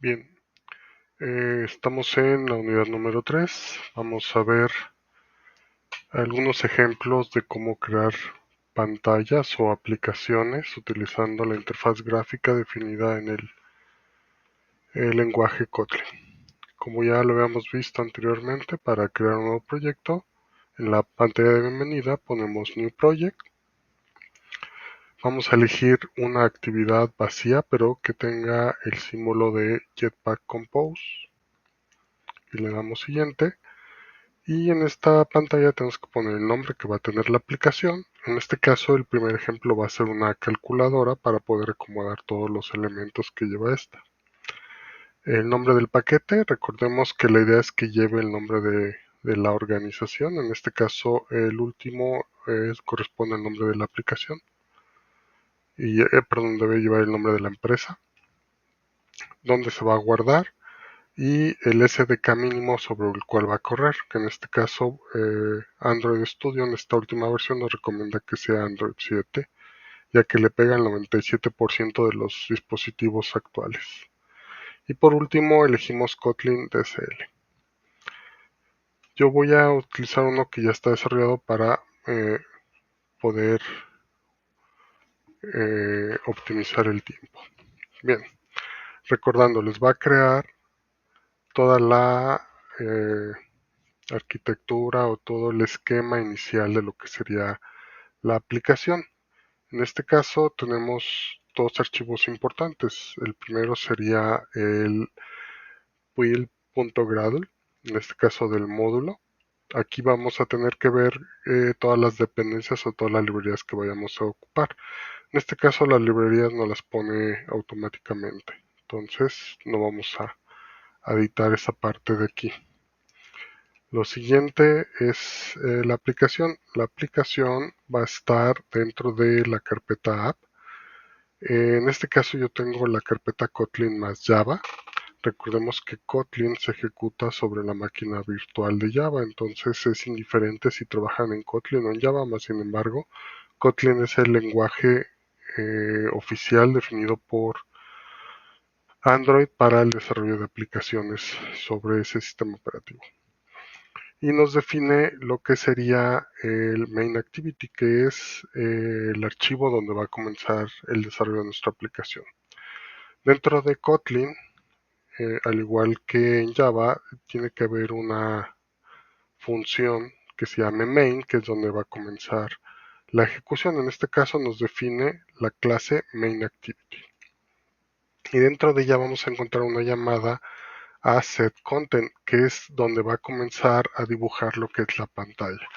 Bien, estamos en la unidad número 3. Vamos a ver algunos ejemplos de cómo crear pantallas o aplicaciones utilizando la interfaz gráfica definida en el lenguaje Kotlin. Como ya lo habíamos visto anteriormente, para crear un nuevo proyecto, en la pantalla de bienvenida ponemos New Project. Vamos a elegir una actividad vacía, pero que tenga el símbolo de Jetpack Compose. Y le damos siguiente. Y en esta pantalla tenemos que poner el nombre que va a tener la aplicación. En este caso, el primer ejemplo va a ser una calculadora para poder acomodar todos los elementos que lleva esta. El nombre del paquete, recordemos que la idea es que lleve el nombre de la organización. En este caso, el último corresponde al nombre de la aplicación. Y, perdón, debe llevar el nombre de la empresa. Dónde se va a guardar y el SDK mínimo sobre el cual va a correr, que en este caso Android Studio en esta última versión nos recomienda que sea Android 7, ya que le pega el 97% de los dispositivos actuales. Y por último elegimos Kotlin DSL. Yo voy a utilizar uno que ya está desarrollado para poder optimizar el tiempo. Bien, recordando, les va a crear toda la arquitectura o todo el esquema inicial de lo que sería la aplicación. En este caso tenemos dos archivos importantes. El primero sería el build.gradle, en este caso del módulo. Aquí vamos a tener que ver todas las dependencias o todas las librerías que vayamos a ocupar. En este caso las librerías nos las pone automáticamente. Entonces no vamos a editar esa parte de aquí. Lo siguiente es la aplicación. La aplicación va a estar dentro de la carpeta app. En este caso yo tengo la carpeta Kotlin más Java. Recordemos que Kotlin se ejecuta sobre la máquina virtual de Java, entonces es indiferente si trabajan en Kotlin o en Java, más sin embargo, Kotlin es el lenguaje oficial definido por Android para el desarrollo de aplicaciones sobre ese sistema operativo. Y nos define lo que sería el main activity, que es el archivo donde va a comenzar el desarrollo de nuestra aplicación. Dentro de Kotlin, al igual que en Java, tiene que haber una función que se llame main, que es donde va a comenzar la ejecución. En este caso nos define la clase main activity. Y dentro de ella vamos a encontrar una llamada a setContent, que es donde va a comenzar a dibujar lo que es la pantalla.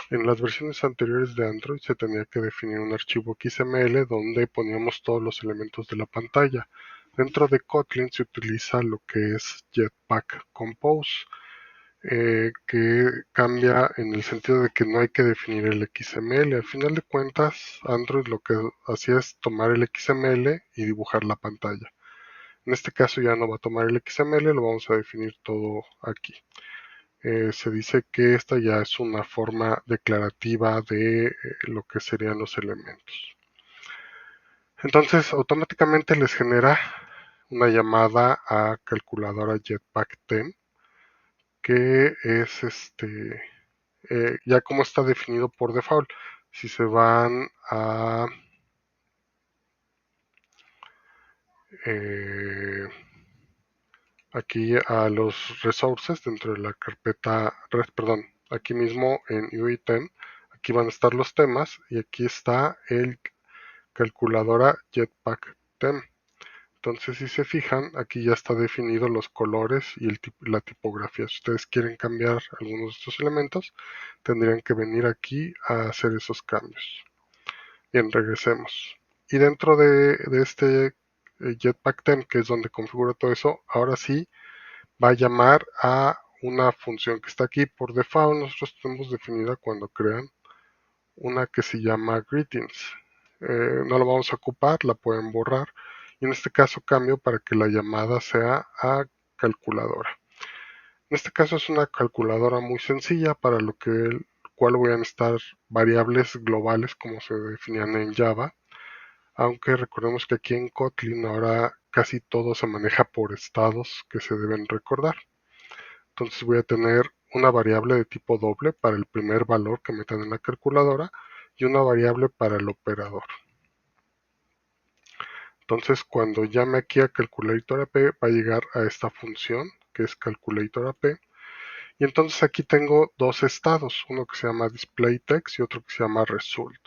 En las versiones anteriores de Android se tenía que definir un archivo XML donde poníamos todos los elementos de la pantalla. Dentro de Kotlin se utiliza lo que es Jetpack Compose, que cambia en el sentido de que no hay que definir el XML. Al final de cuentas, Android lo que hacía es tomar el XML y dibujar la pantalla. En este caso ya no va a tomar el XML, lo vamos a definir todo aquí. Se dice que esta ya es una forma declarativa de lo que serían los elementos. Entonces, automáticamente les genera una llamada a calculadora Jetpack Tem, que es ya como está definido por default. Si se van a eh, aquí a los resources dentro de la carpeta, perdón, aquí mismo en UITem, aquí van a estar los temas y aquí está el calculadora Jetpack Tem. Entonces, si se fijan, aquí ya está definido los colores y la tipografía. Si ustedes quieren cambiar algunos de estos elementos, tendrían que venir aquí a hacer esos cambios. Bien, regresemos. Y dentro de este Jetpack Tem, que es donde configura todo eso, ahora sí va a llamar a una función que está aquí por default. Nosotros tenemos definida cuando crean una que se llama greetings. No la vamos a ocupar, la pueden borrar. Y en este caso cambio para que la llamada sea a calculadora. En este caso es una calculadora muy sencilla para lo que el cual voy a necesitar variables globales como se definían en Java. Aunque recordemos que aquí en Kotlin ahora casi todo se maneja por estados que se deben recordar. Entonces voy a tener una variable de tipo doble para el primer valor que metan en la calculadora y una variable para el operador. Entonces cuando llame aquí a calculator va a llegar a esta función que es calculator y entonces aquí tengo dos estados, uno que se llama displayText y otro que se llama result.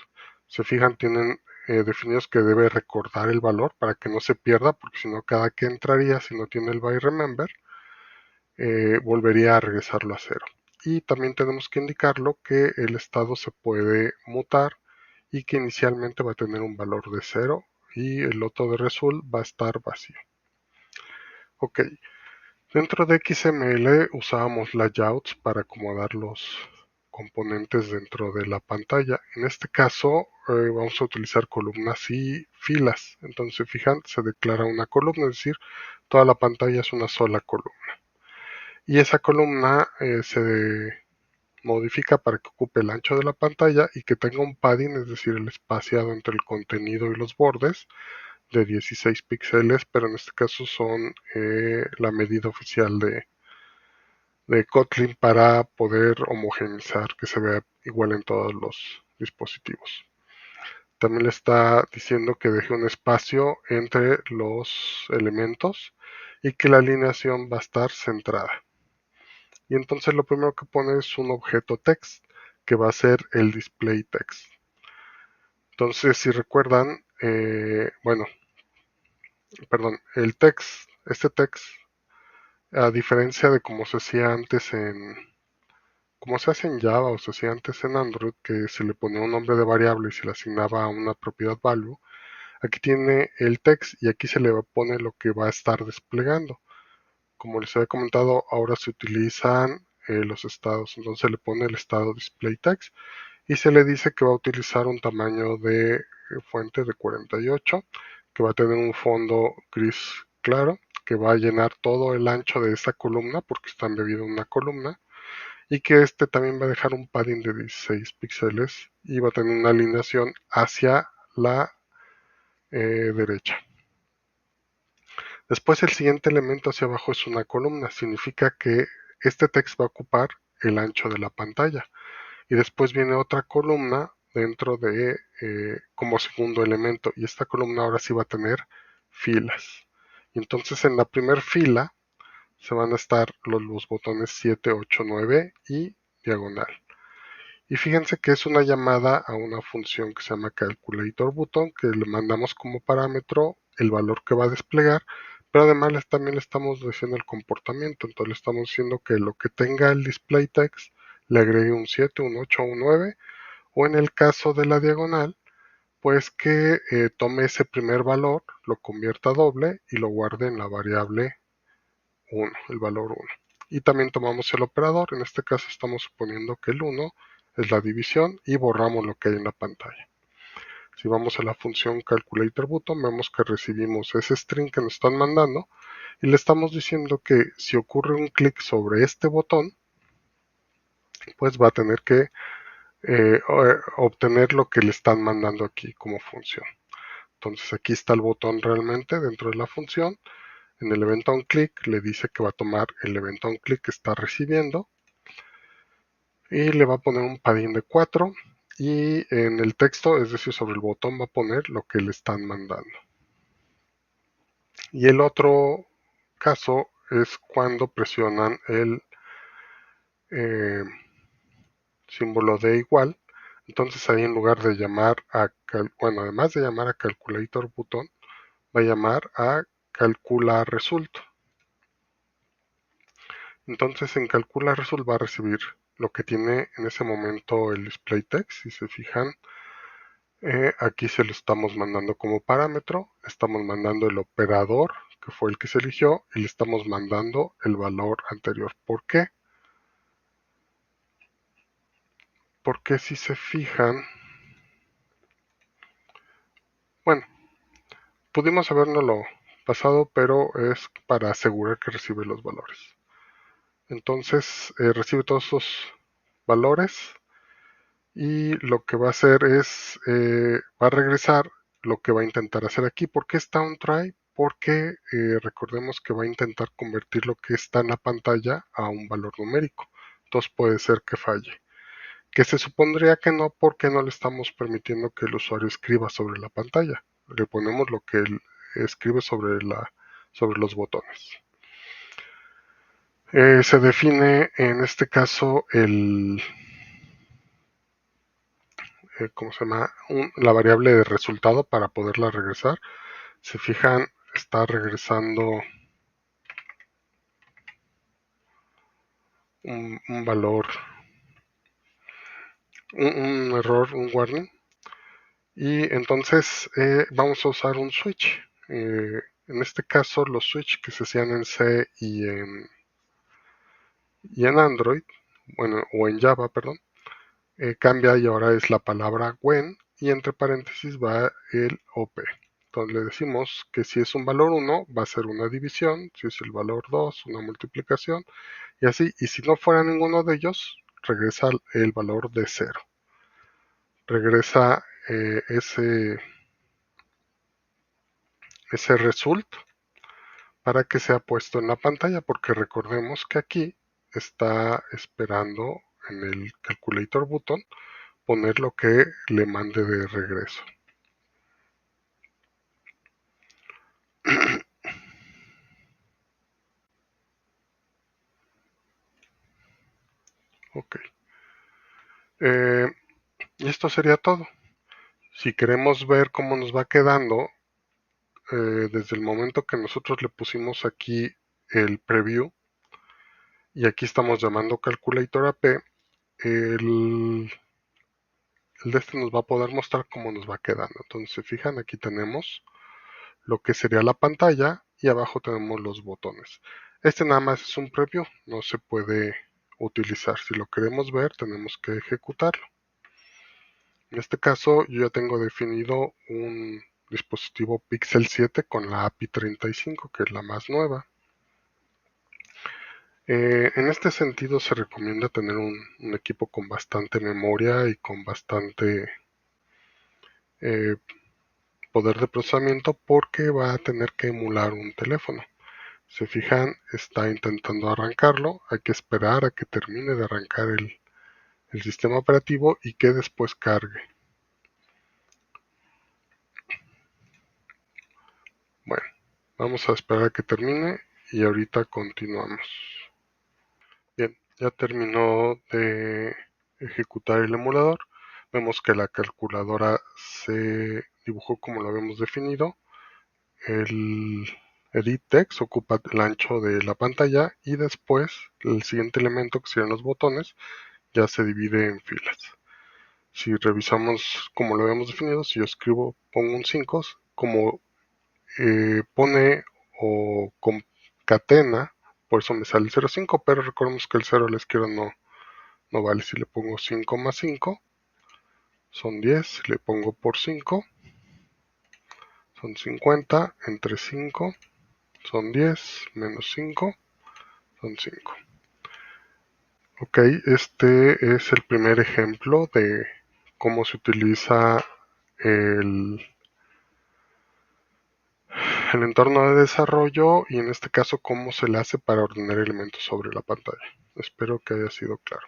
Se fijan, tienen definidos que debe recordar el valor para que no se pierda, porque si no cada que entraría, si no tiene el by remember, volvería a regresarlo a cero. Y también tenemos que indicarlo que el estado se puede mutar y que inicialmente va a tener un valor de 0 y el otro de result va a estar vacío. Ok, dentro de XML usábamos layouts para acomodar los componentes dentro de la pantalla. En este caso vamos a utilizar columnas y filas. Entonces, fijan, se declara una columna, es decir, toda la pantalla es una sola columna. Y esa columna se modifica para que ocupe el ancho de la pantalla y que tenga un padding, es decir, el espaciado entre el contenido y los bordes de 16 píxeles, pero en este caso son la medida oficial de Kotlin para poder homogeneizar, que se vea igual en todos los dispositivos. También le está diciendo que deje un espacio entre los elementos y que la alineación va a estar centrada. Y entonces lo primero que pone es un objeto text, que va a ser el display text. Entonces, si recuerdan, el text, este text, a diferencia de como se hacía antes como se hace en Java o se hacía antes en Android, que se le ponía un nombre de variable y se le asignaba a una propiedad value, aquí tiene el text y aquí se le pone lo que va a estar desplegando. Como les había comentado, ahora se utilizan los estados, entonces le pone el estado display text y se le dice que va a utilizar un tamaño de fuente de 48, que va a tener un fondo gris claro, que va a llenar todo el ancho de esta columna porque está embebido en una columna y que este también va a dejar un padding de 16 píxeles y va a tener una alineación hacia la derecha. Después el siguiente elemento hacia abajo es una columna, significa que este text va a ocupar el ancho de la pantalla. Y después viene otra columna dentro de como segundo elemento y esta columna ahora sí va a tener filas. Y entonces en la primera fila se van a estar los botones 7, 8, 9 y diagonal. Y fíjense que es una llamada a una función que se llama calculator button, que le mandamos como parámetro el valor que va a desplegar, pero además también le estamos diciendo el comportamiento. Entonces le estamos diciendo que lo que tenga el display text le agregue un 7, un 8, un 9, o en el caso de la diagonal, pues que tome ese primer valor, lo convierta a doble y lo guarde en la variable 1, el valor 1. Y también tomamos el operador, en este caso estamos suponiendo que el 1 es la división y borramos lo que hay en la pantalla. Si vamos a la función calculator button, vemos que recibimos ese string que nos están mandando y le estamos diciendo que si ocurre un clic sobre este botón, pues va a tener que obtener lo que le están mandando aquí como función. Entonces aquí está el botón realmente dentro de la función. En el event on click le dice que va a tomar el event on click que está recibiendo y le va a poner un padding de 4 y en el texto, es decir, sobre el botón va a poner lo que le están mandando. Y el otro caso es cuando presionan el eh, símbolo de igual. Entonces ahí en lugar de llamar además de llamar a calculator button, va a llamar a calcula result. Entonces en calcula result va a recibir lo que tiene en ese momento el display text. Si se fijan, aquí se lo estamos mandando como parámetro, estamos mandando el operador que fue el que se eligió y le estamos mandando el valor anterior. ¿Por qué? Porque si se fijan, bueno, pudimos habernoslo pasado, pero es para asegurar que recibe los valores. Entonces recibe todos esos valores y lo que va a hacer es, va a regresar lo que va a intentar hacer aquí. ¿Por qué está on try? porque recordemos que va a intentar convertir lo que está en la pantalla a un valor numérico. Entonces puede ser que falle. Que se supondría que no, porque no le estamos permitiendo que el usuario escriba sobre la pantalla. Le ponemos lo que él escribe sobre los botones. Se define en este caso ¿cómo se llama? La variable de resultado para poderla regresar. Si fijan, está regresando un valor, un error, un warning. Y entonces vamos a usar un switch. En este caso, los switch que se hacían en C y en Android, bueno, o en Java, perdón, cambia y ahora es la palabra when y entre paréntesis va el OP. Entonces le decimos que si es un valor 1 va a ser una división, si es el valor 2 una multiplicación y así. Y si no fuera ninguno de ellos, regresa el valor de 0. Regresa ese result para que sea puesto en la pantalla, porque recordemos que aquí está esperando en el calculator button poner lo que le mande de regreso. Ok. Y esto sería todo. Si queremos ver cómo nos va quedando, desde el momento que nosotros le pusimos aquí el preview, y aquí estamos llamando calculator AP, el de este nos va a poder mostrar cómo nos va quedando. Entonces, se fijan, aquí tenemos lo que sería la pantalla y abajo tenemos los botones. Este nada más es un preview, no se puede utilizar. Si lo queremos ver, tenemos que ejecutarlo. En este caso, yo ya tengo definido un dispositivo Pixel 7 con la API 35, que es la más nueva. En este sentido, se recomienda tener un equipo con bastante memoria y con bastante eh, poder de procesamiento, porque va a tener que emular un teléfono. Se fijan, está intentando arrancarlo. Hay que esperar a que termine de arrancar el sistema operativo y que después cargue. Bueno, vamos a esperar a que termine y ahorita continuamos. Bien, ya terminó de ejecutar el emulador. Vemos que la calculadora se dibujó como lo habíamos definido. El edit text ocupa el ancho de la pantalla y después el siguiente elemento, que serían los botones, ya se divide en filas. Si revisamos como lo habíamos definido, si yo escribo, pongo un 5, como pone o concatena, por eso me sale el 0,5, pero recordemos que el 0 a la izquierda no vale. Si le pongo 5 más 5, son 10, si le pongo por 5, son 50, entre 5, son 10, menos 5, son 5. Ok, este es el primer ejemplo de cómo se utiliza el entorno de desarrollo y en este caso cómo se le hace para ordenar elementos sobre la pantalla. Espero que haya sido claro.